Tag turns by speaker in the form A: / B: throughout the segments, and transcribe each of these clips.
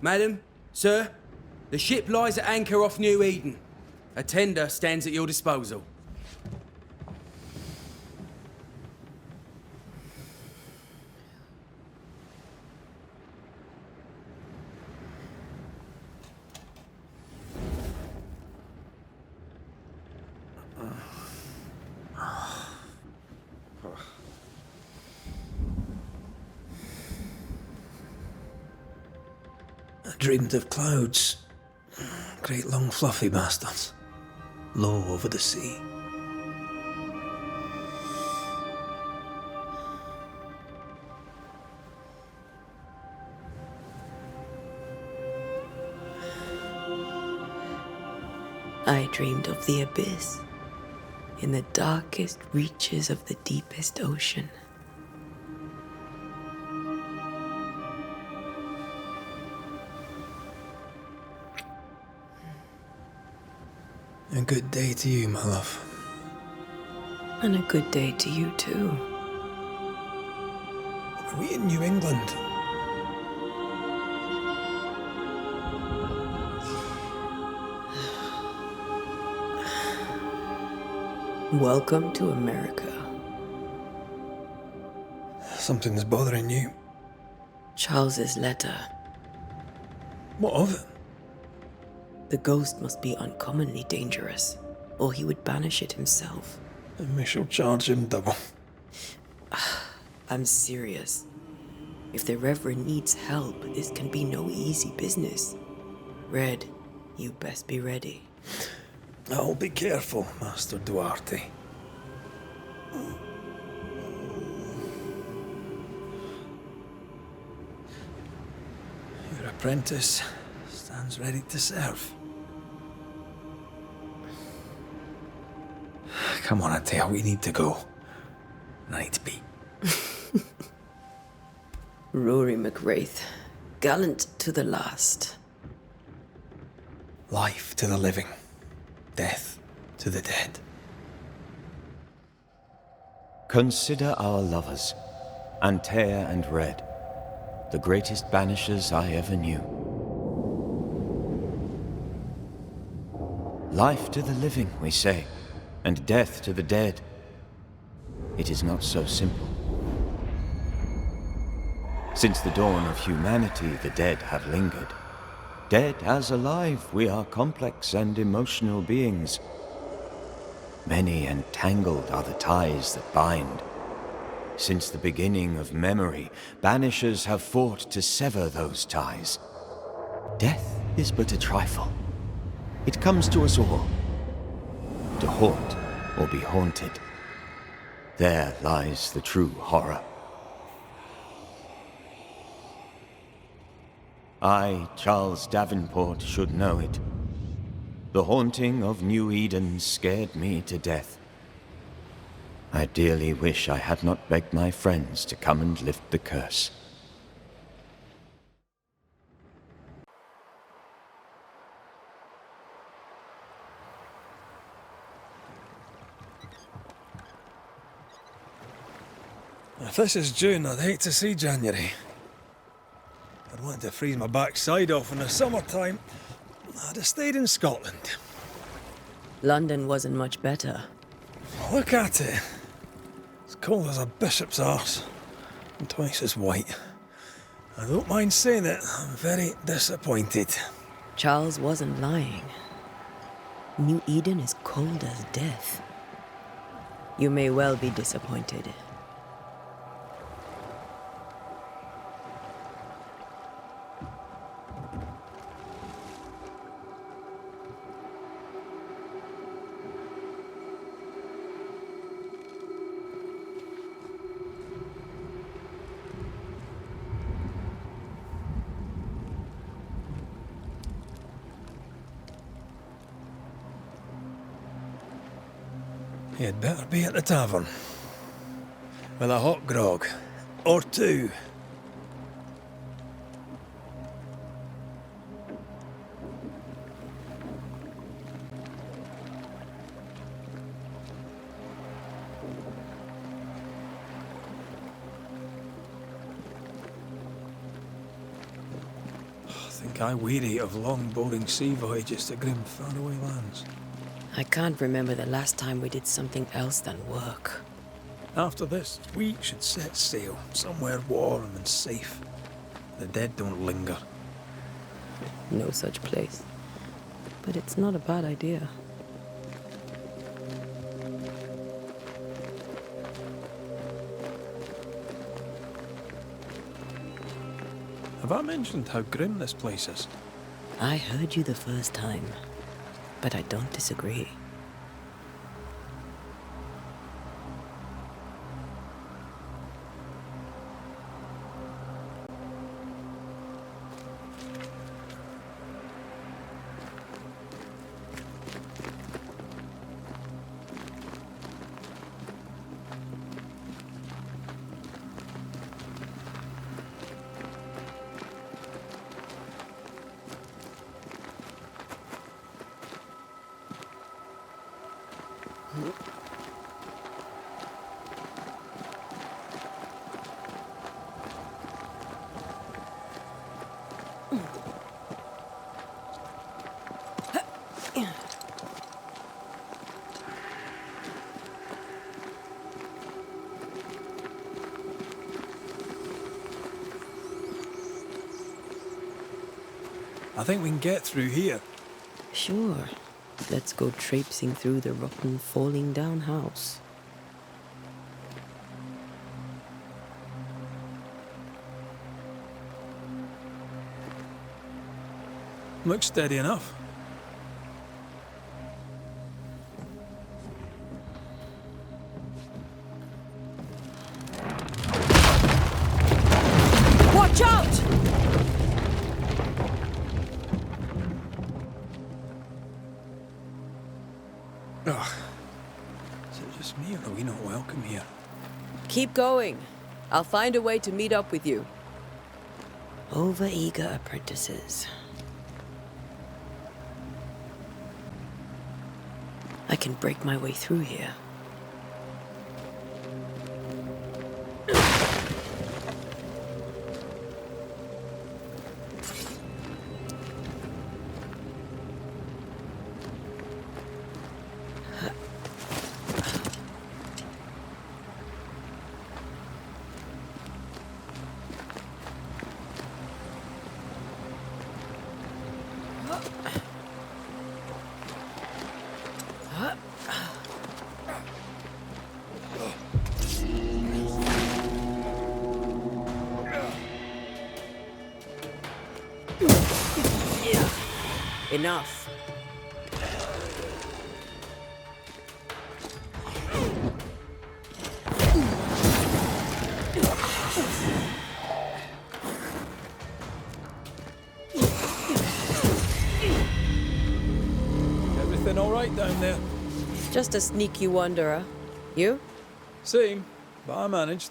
A: Madam, sir, the ship lies at anchor off New Eden. A tender stands at your disposal.
B: I dreamed of clouds. Great long fluffy bastards. Low over the sea.
C: I dreamed of the abyss, in the darkest reaches of the deepest ocean.
B: A good day to you, my love.
C: And a good day to you too.
B: Are we in New England?
C: Welcome to America.
B: Something's bothering you.
C: Charles's letter.
B: What of it?
C: The ghost must be uncommonly dangerous, or he would banish it himself.
B: And we shall charge him double.
C: I'm serious. If the Reverend needs help, this can be no easy business. Red, you best be ready.
B: I'll be careful, Master Duarte. Your apprentice stands ready to serve. Come on, Atea, we need to go. Night be.
C: Rory McWraith, gallant to the last.
B: Life to the living, death to the dead.
D: Consider our lovers, Antea and Red, the greatest banishers I ever knew. Life to the living, we say, and death to the dead. It is not so simple. Since the dawn of humanity, the dead have lingered. Dead as alive, we are complex and emotional beings. Many and tangled are the ties that bind. Since the beginning of memory, banishers have fought to sever those ties. Death is but a trifle. It comes to us all. To haunt or be haunted. There lies the true horror. I, Charles Davenport, should know it. The haunting of New Eden scared me to death. I dearly wish I had not begged my friends to come and lift the curse.
B: If this is June, I'd hate to see January. I'd want to freeze my backside off in the summertime. I'd have stayed in Scotland.
C: London wasn't much better.
B: Look at it. It's cold as a bishop's arse, and twice as white. I don't mind saying it, I'm very disappointed.
C: Charles wasn't lying. New Eden is cold as death. You may well be disappointed.
B: You'd better be at the tavern. With a hot grog. Or two. think I weary of long, boring sea voyages to grim, faraway lands.
C: I can't remember the last time we did something else than work.
B: After this, we should set sail somewhere warm and safe. The dead don't linger.
C: No such place. But it's not a bad idea.
B: Have I mentioned how grim this place is?
C: I heard you the first time, but I don't disagree.
B: I think we can get through here.
C: Sure. Let's go traipsing through the rotten, falling down house.
B: Looks steady enough.
C: Watch out!
B: Ugh. Is it just me, or are we not welcome here?
C: Keep going. I'll find a way to meet up with you. Over-eager apprentices. I can break my way through here. Enough.
B: Everything all right down there?
C: Just a sneaky wanderer. You?
B: Same, but I managed.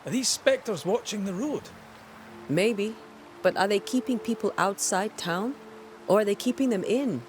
B: Are these spectres watching the road?
C: Maybe. But are they keeping people outside town? Or are they keeping them in?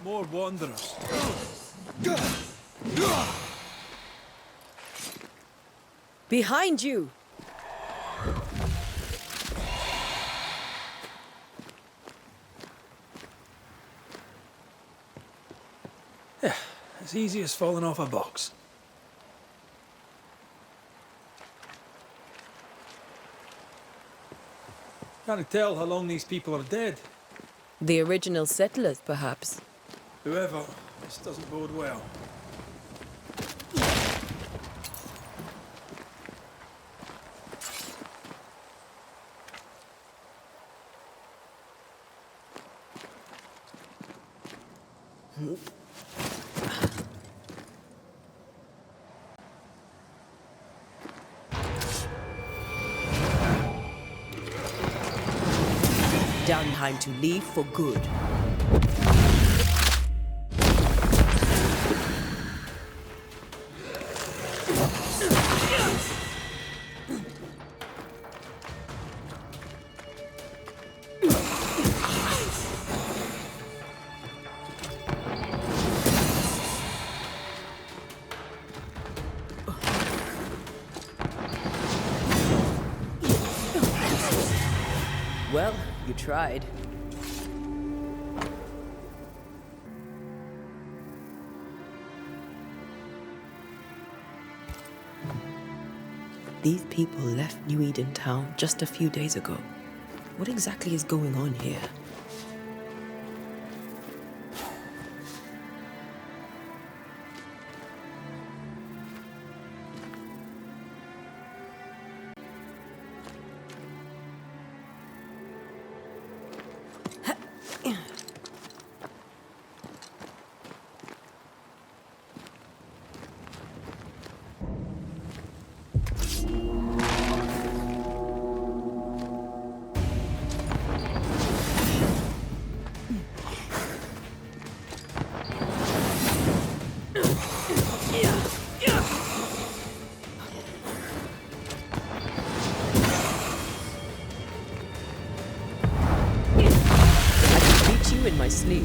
B: More wanderers.
C: Behind you!
B: Yeah, as easy as falling off a box. Can't tell how long these people are dead.
C: The original settlers, perhaps.
B: Whoever, this doesn't bode well.
C: Downtime to leave for good. Well, you tried. These people left New Eden Town just a few days ago. What exactly is going on here? In my sleep.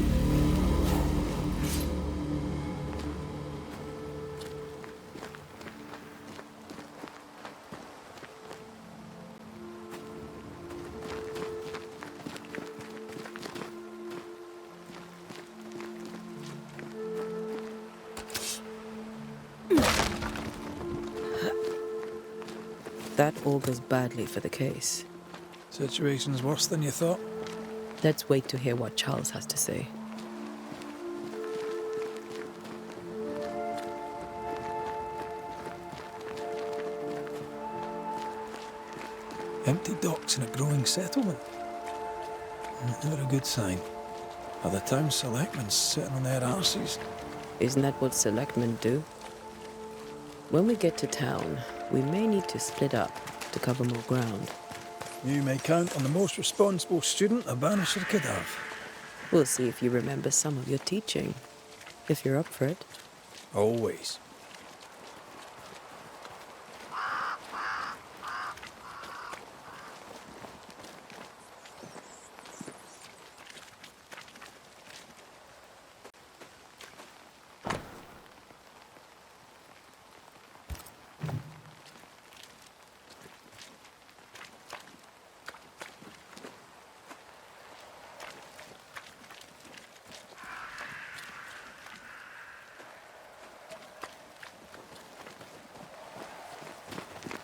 C: That augurs badly for the case.
B: Situation's worse than you thought.
C: Let's wait to hear what Charles has to say.
B: Empty docks in a growing settlement. Never a good sign. Are the town selectmen sitting on their arses?
C: Isn't that what selectmen do? When we get to town, we may need to split up to cover more ground.
B: You may count on the most responsible student a Banisher could have.
C: We'll see if you remember some of your teaching, if you're up for it.
B: Always.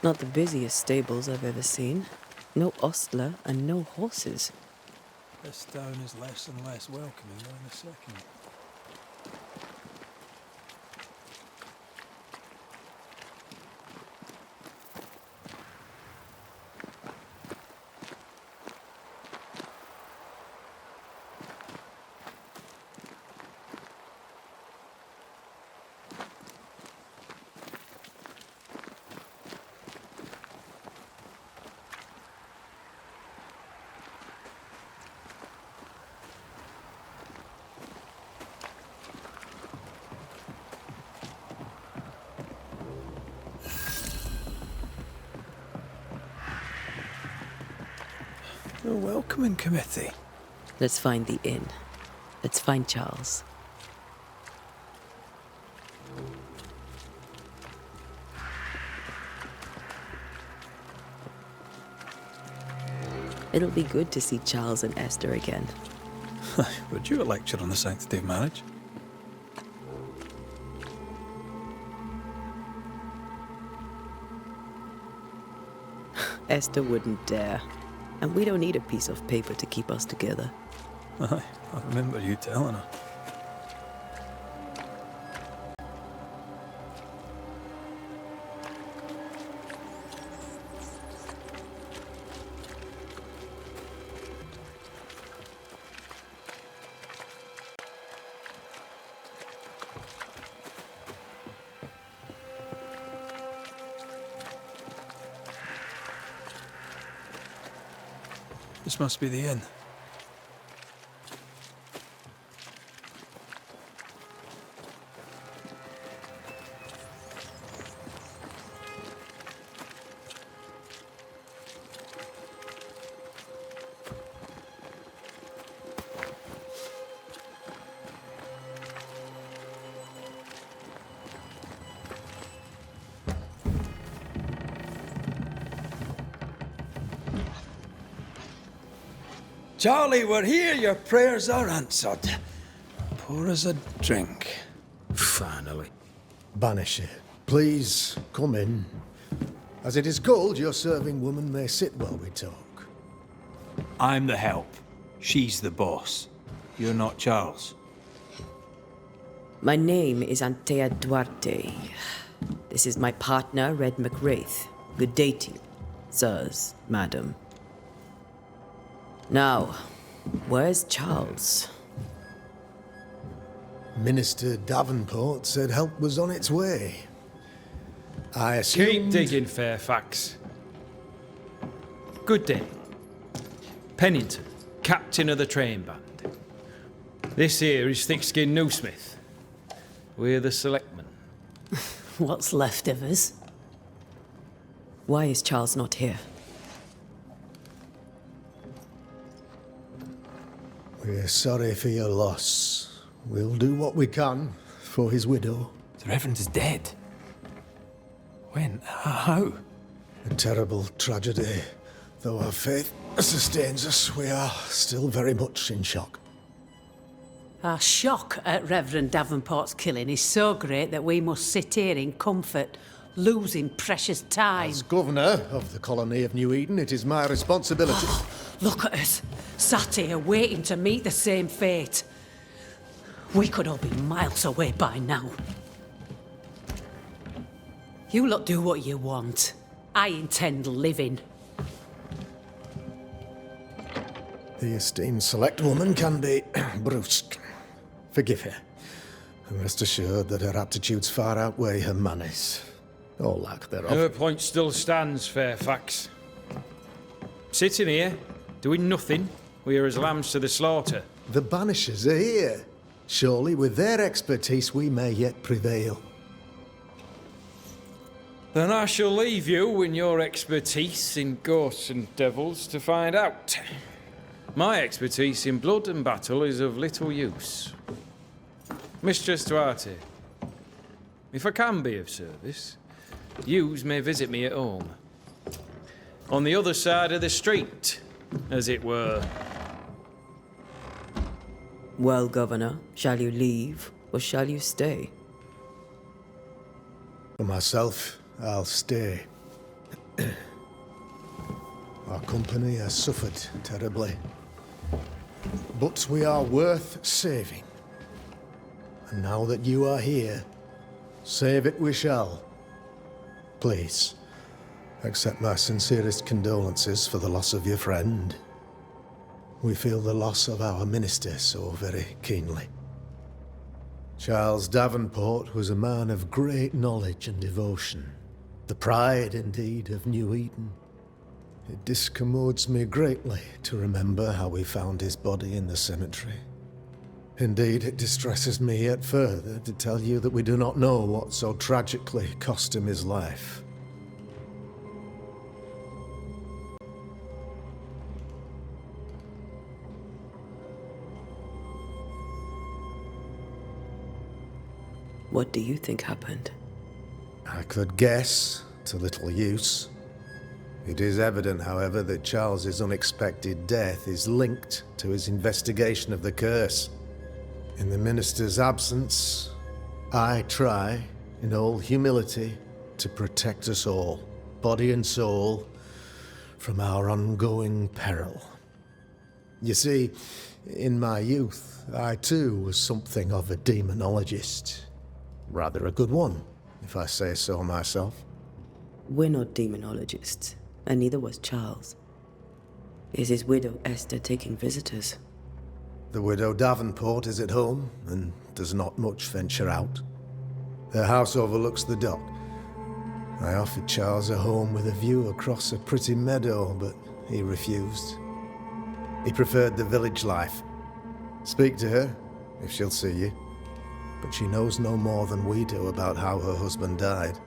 C: Not the busiest stables I've ever seen. No ostler and no horses.
B: This town is less and less welcoming by the second. A welcoming committee.
C: Let's find the inn. Let's find Charles. It'll be good to see Charles and Esther again.
B: Would you a lecture on the sanctity of marriage?
C: Esther wouldn't dare. And we don't need a piece of paper to keep us together.
B: Aye, I remember you telling her. This must be the inn. Charlie, we're here. Your prayers are answered. Pour us a drink.
A: Finally.
E: Banisher, please come in. As it is cold, your serving woman may sit while we talk.
B: I'm the help. She's the boss. You're not Charles.
C: My name is Antea Duarte. This is my partner, Red McWraith. Good day to you, sirs, madam. Now, where's Charles?
E: Minister Davenport said help was on its way. I assumed...
F: Keep digging, Fairfax. Good day. Pennington, captain of the train band. This here is thick-skinned Newsmith. We're the selectmen.
C: What's left of us? Why is Charles not here?
E: We're sorry for your loss. We'll do what we can for his widow.
B: The Reverend is dead. When? How?
E: A terrible tragedy. Though our faith sustains us, we are still very much in shock.
G: Our shock at Reverend Davenport's killing is so great that we must sit here in comfort, losing precious time.
E: As governor of the colony of New Eden, it is my responsibility...
G: Look at us, sat here waiting to meet the same fate. We could all be miles away by now. You lot do what you want. I intend living.
E: The esteemed select woman can be brusque. Forgive her. And rest assured that her aptitudes far outweigh her manners. Or lack thereof.
F: Her point still stands, Fairfax. Sitting here, doing nothing, we're as lambs to the slaughter.
E: The Banishers are here. Surely with their expertise we may yet prevail.
F: Then I shall leave you and your expertise in ghosts and devils to find out. My expertise in blood and battle is of little use. Mistress Duarte, if I can be of service, yous may visit me at home. On the other side of the street, as it were.
C: Well, Governor, shall you leave or shall you stay?
E: For myself, I'll stay. Our company has suffered terribly. But we are worth saving. And now that you are here, save it we shall. Please, accept my sincerest condolences for the loss of your friend. We feel the loss of our minister so very keenly. Charles Davenport was a man of great knowledge and devotion. The pride, indeed, of New Eden. It discommodes me greatly to remember how we found his body in the cemetery. Indeed, it distresses me yet further to tell you that we do not know what so tragically cost him his life.
C: What do you think happened?
E: I could guess, to little use. It is evident, however, that Charles's unexpected death is linked to his investigation of the curse. In the minister's absence, I try, in all humility, to protect us all, body and soul, from our ongoing peril. You see, in my youth, I too was something of a demonologist. Rather a good one, if I say so myself.
C: We're not demonologists, and neither was Charles. Is his widow Esther taking visitors?
E: The widow Davenport is at home, and does not much venture out. Their house overlooks the dock. I offered Charles a home with a view across a pretty meadow, but he refused. He preferred the village life. Speak to her, if she'll see you. But she knows no more than we do about how her husband died.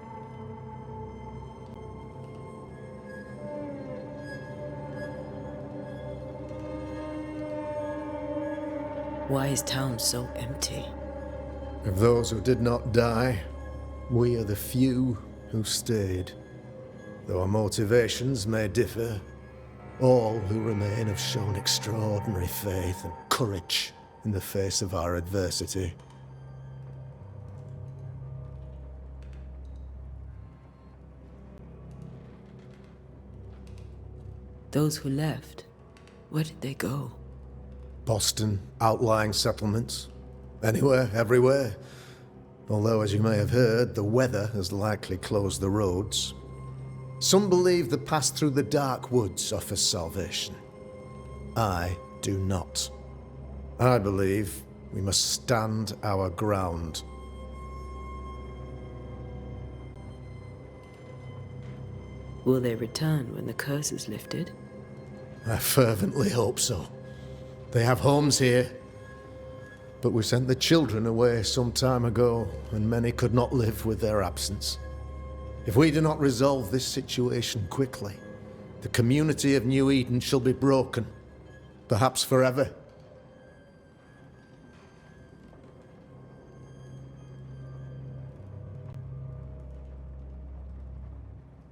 C: Why is town so empty?
E: Of those who did not die, we are the few who stayed. Though our motivations may differ, all who remain have shown extraordinary faith and courage in the face of our adversity.
C: Those who left, where did they go?
E: Boston, outlying settlements. Anywhere, everywhere. Although, as you may have heard, the weather has likely closed the roads. Some believe the path through the dark woods offers salvation. I do not. I believe we must stand our ground.
C: Will they return when the curse is lifted?
E: I fervently hope so. They have homes here. But we sent the children away some time ago, and many could not live with their absence. If we do not resolve this situation quickly, the community of New Eden shall be broken, perhaps forever.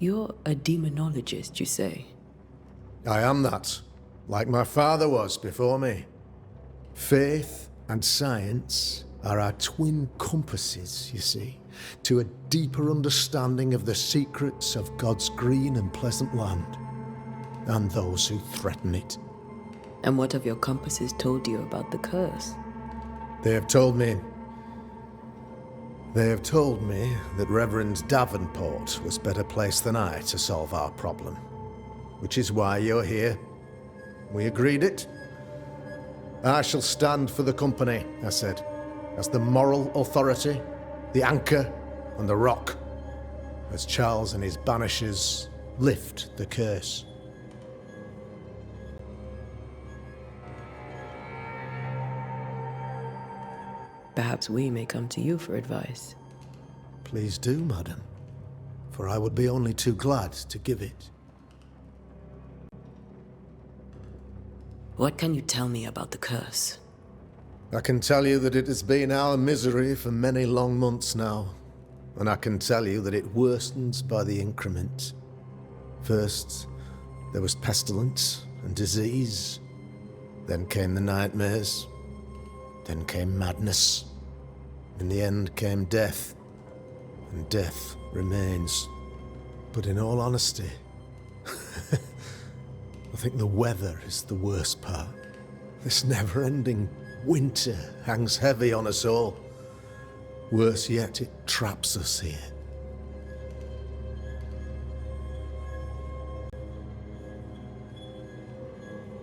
C: You're a demonologist, you say?
E: I am that, like my father was before me. Faith and science are our twin compasses, you see, to a deeper understanding of the secrets of God's green and pleasant land, and those who threaten it.
C: And what have your compasses told you about the curse?
E: They have told me that Reverend Davenport was better placed than I to solve our problem, which is why you're here. We agreed it. I shall stand for the company, I said, as the moral authority, the anchor, and the rock, as Charles and his Banishers lift the curse.
C: Perhaps we may come to you for advice.
E: Please do, madam, for I would be only too glad to give it.
C: What can you tell me about the curse?
E: I can tell you that it has been our misery for many long months now, and I can tell you that it worsens by the increment. First, there was pestilence and disease. Then came the nightmares. Then came madness. In the end came death, and death remains. But in all honesty, I think the weather is the worst part. This never-ending winter hangs heavy on us all. Worse yet, it traps us here.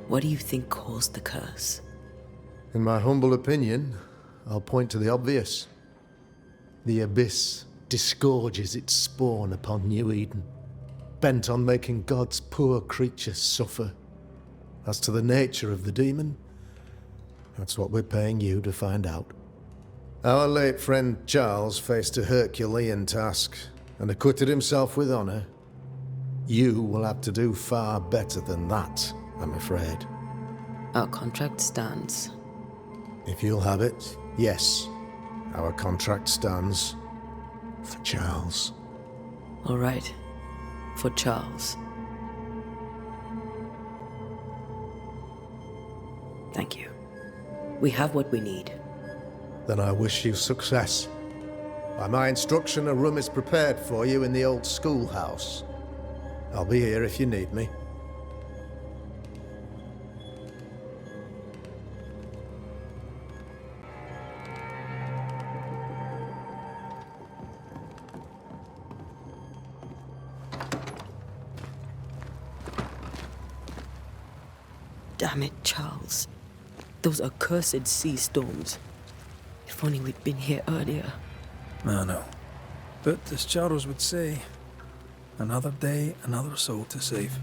C: What do you think caused the curse?
E: In my humble opinion, I'll point to the obvious. The abyss disgorges its spawn upon New Eden, bent on making God's poor creatures suffer. As to the nature of the demon, that's what we're paying you to find out. Our late friend Charles faced a Herculean task and acquitted himself with honor. You will have to do far better than that, I'm afraid.
C: Our contract stands.
E: If you'll have it, yes, our contract stands for Charles.
C: All right. For Charles. Thank you. We have what we need.
E: Then I wish you success. By my instruction, a room is prepared for you in the old schoolhouse. I'll be here if you need me.
C: Damn it, Charles. Those accursed sea storms. If only we'd been here earlier.
B: I know. But as Charles would say, another day, another soul to save.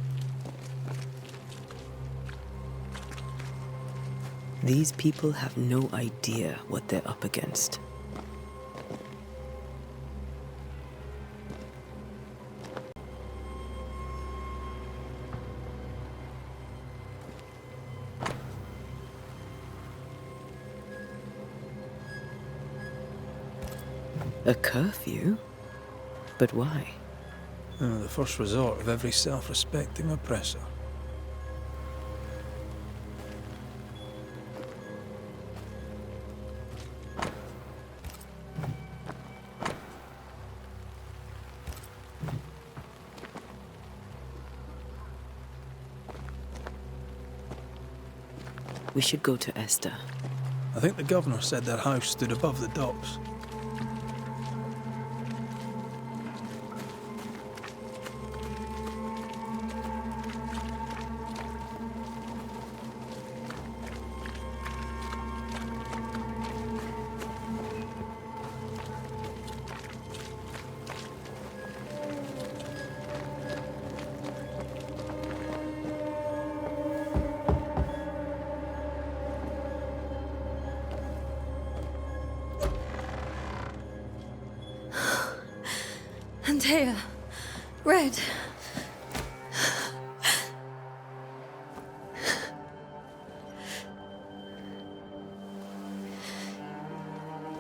C: These people have no idea what they're up against. A curfew? But why?
B: The first resort of every self-respecting oppressor.
C: We should go to Esther.
B: I think the governor said their house stood above the docks.
H: Antea, Red.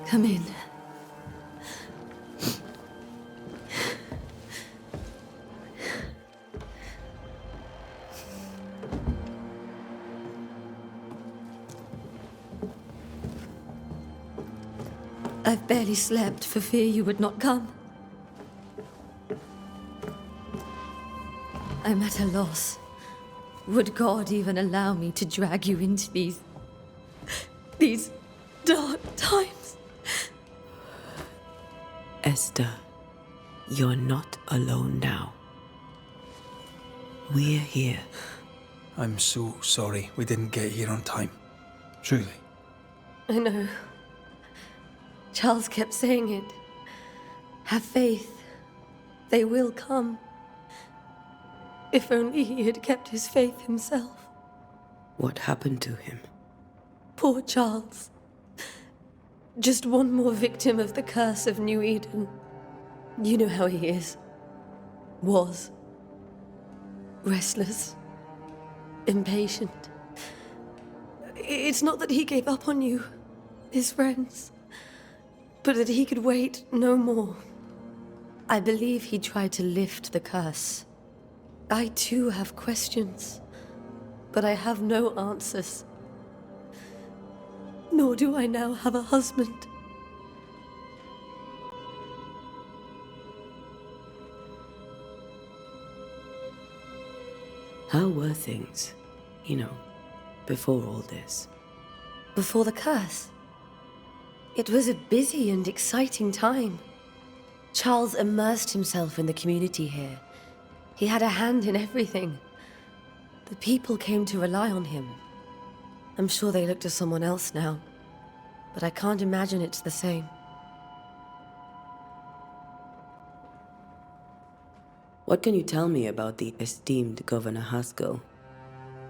H: Come in. I've barely slept for fear you would not come. I'm at a loss. Would God even allow me to drag you into these dark times?
C: Esther, you're not alone now. We're here.
B: I'm so sorry we didn't get here on time. Truly.
H: I know. Charles kept saying it. Have faith. They will come. If only he had kept his faith himself.
C: What happened to him?
H: Poor Charles. Just one more victim of the curse of New Eden. You know how he is. Was. Restless. Impatient. It's not that he gave up on you, his friends, but that he could wait no more. I believe he tried to lift the curse. I too have questions, but I have no answers. Nor do I now have a husband.
C: How were things, before all this?
H: Before the curse? It was a busy and exciting time. Charles immersed himself in the community here. He had a hand in everything. The people came to rely on him. I'm sure they look to someone else now, but I can't imagine it's the same.
C: What can you tell me about the esteemed Governor Haskell?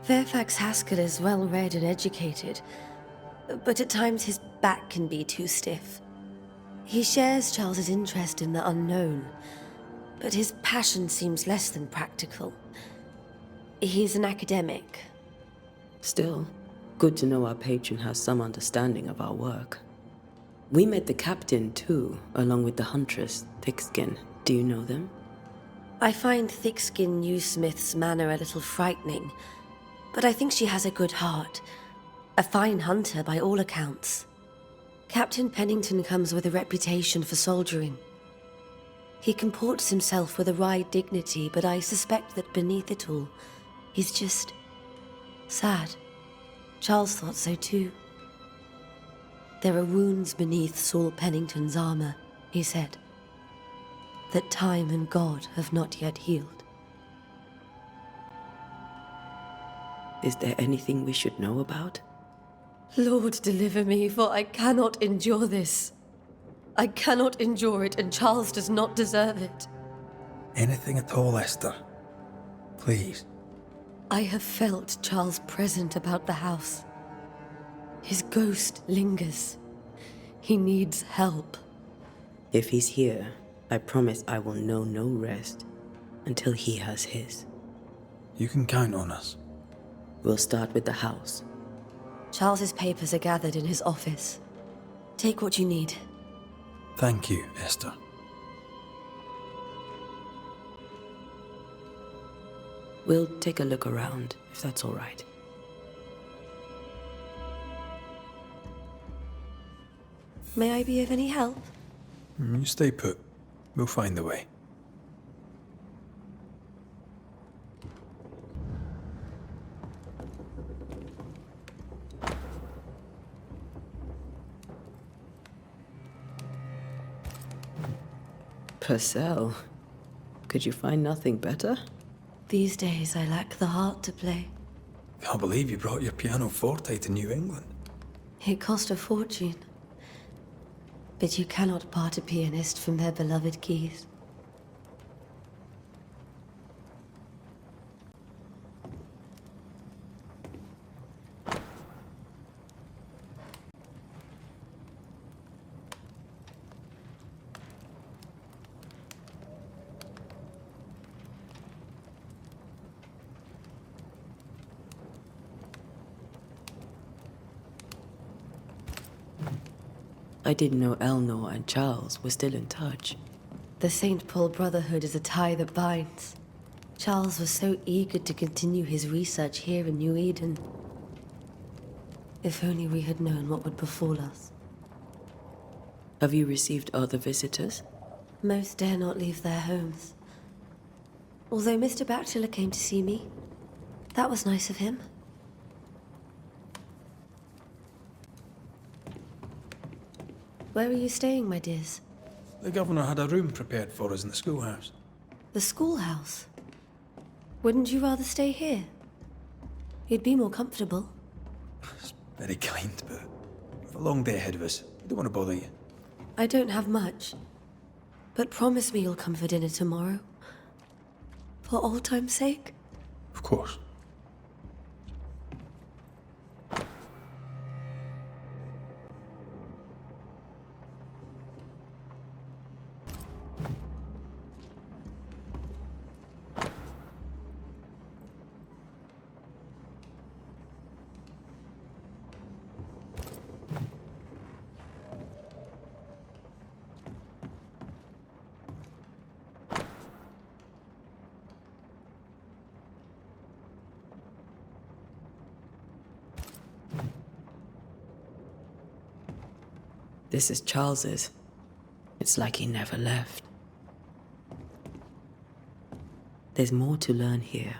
H: Fairfax Haskell is well-read and educated, but at times his back can be too stiff. He shares Charles's interest in the unknown, but his passion seems less than practical. He's an academic.
C: Still, good to know our patron has some understanding of our work. We met the captain, too, along with the huntress, Thickskin. Do you know them?
H: I find Thickskin Newsmith's manner a little frightening, but I think she has a good heart. A fine hunter by all accounts. Captain Pennington comes with a reputation for soldiering. He comports himself with a wry dignity, but I suspect that beneath it all, he's just sad. Charles thought so too. There are wounds beneath Saul Pennington's armor, he said, that time and God have not yet healed.
C: Is there anything we should know about?
H: Lord, deliver me, for I cannot endure this. I cannot endure it, and Charles does not deserve it.
B: Anything at all, Esther. Please.
H: I have felt Charles present about the house. His ghost lingers. He needs help.
C: If he's here, I promise I will know no rest until he has his.
B: You can count on us.
C: We'll start with the house.
H: Charles's papers are gathered in his office. Take what you need.
B: Thank you, Esther.
C: We'll take a look around, if that's all right.
H: May I be of any help?
B: You stay put. We'll find a way.
C: Purcell, could you find nothing better?
H: These days I lack the heart to play.
B: Can't believe you brought your pianoforte to New England.
H: It cost a fortune. But you cannot part a pianist from their beloved keys.
C: I didn't know Eleanor and Charles were still in touch.
H: The St. Paul Brotherhood is a tie that binds. Charles was so eager to continue his research here in New Eden. If only we had known what would befall us.
C: Have you received other visitors?
H: Most dare not leave their homes. Although Mr. Bachelor came to see me, that was nice of him. Where are you staying, my dears?
B: The governor had a room prepared for us in the schoolhouse.
H: The schoolhouse? Wouldn't you rather stay here? You'd be more comfortable.
B: It's very kind, but we've a long day ahead of us. I don't want to bother you.
H: I don't have much. But promise me you'll come for dinner tomorrow. For old time's sake.
B: Of course.
C: This is Charles's. It's like he never left. There's more to learn here.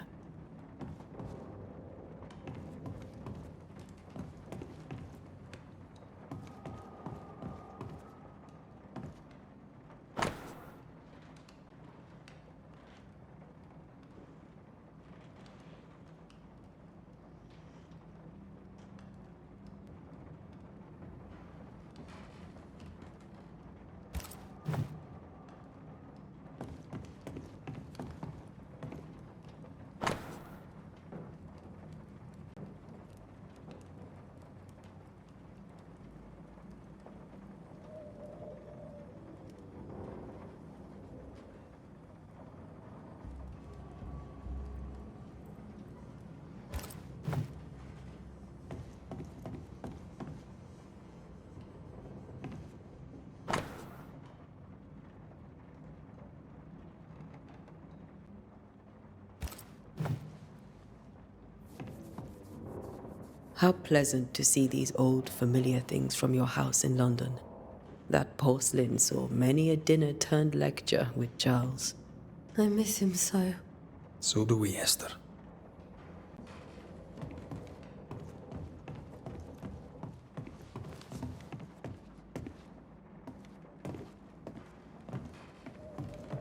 C: How pleasant to see these old, familiar things from your house in London. That porcelain saw many a dinner turned lecture with Charles.
H: I miss him so.
B: So do we, Esther.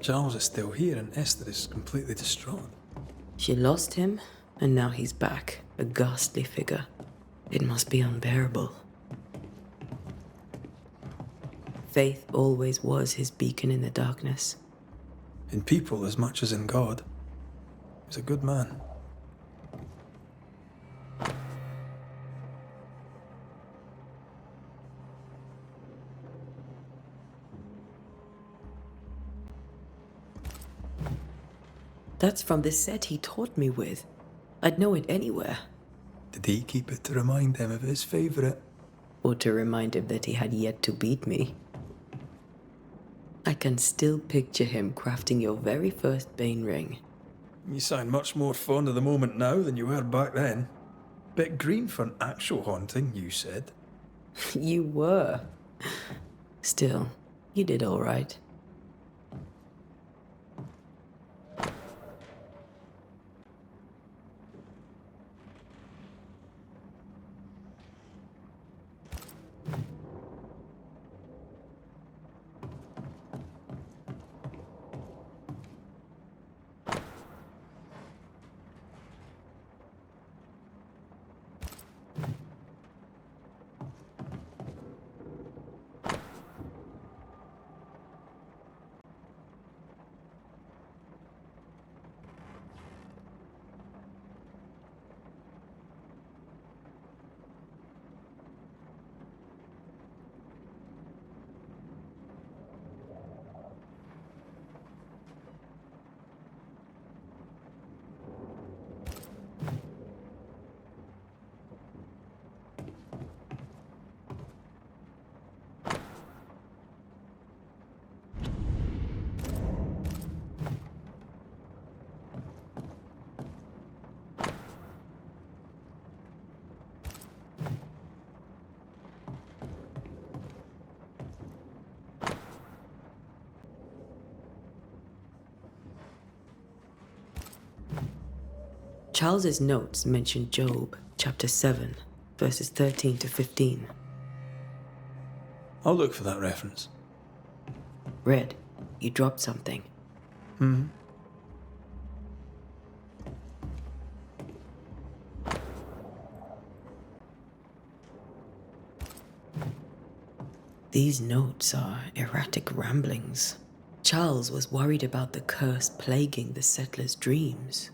B: Charles is still here and Esther is completely distraught.
C: She lost him, and now he's back, a ghastly figure. It must be unbearable. Faith always was his beacon in the darkness.
B: In people as much as in God. He's a good man.
C: That's from the set he taught me with. I'd know it anywhere.
B: Did he keep it to remind him of his favourite?
C: Or to remind him that he had yet to beat me. I can still picture him crafting your very first Bane ring.
B: You sound much more fond of the moment now than you were back then. Bit green for an actual haunting, you said.
C: You were. Still, you did all right. Charles's notes mention Job, chapter 7, verses 13 to 15.
B: I'll look for that reference.
C: Red, you dropped something. These notes are erratic ramblings. Charles was worried about the curse plaguing the settlers' dreams.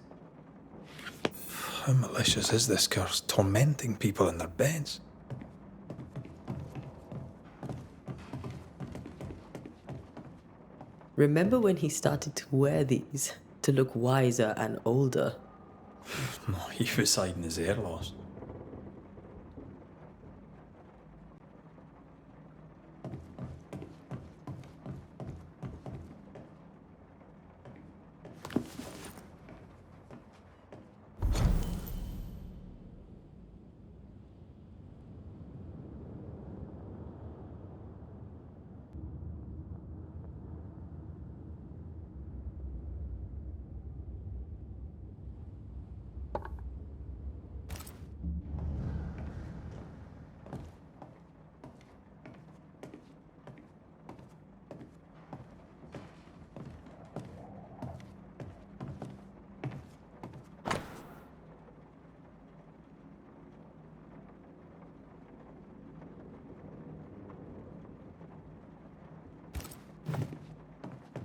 B: How malicious is this curse, tormenting people in their beds?
C: Remember when he started to wear these to look wiser and older?
B: No, he was hiding his hair loss.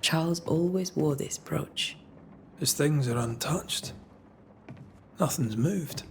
C: Charles always wore this brooch.
B: His things are untouched. Nothing's moved.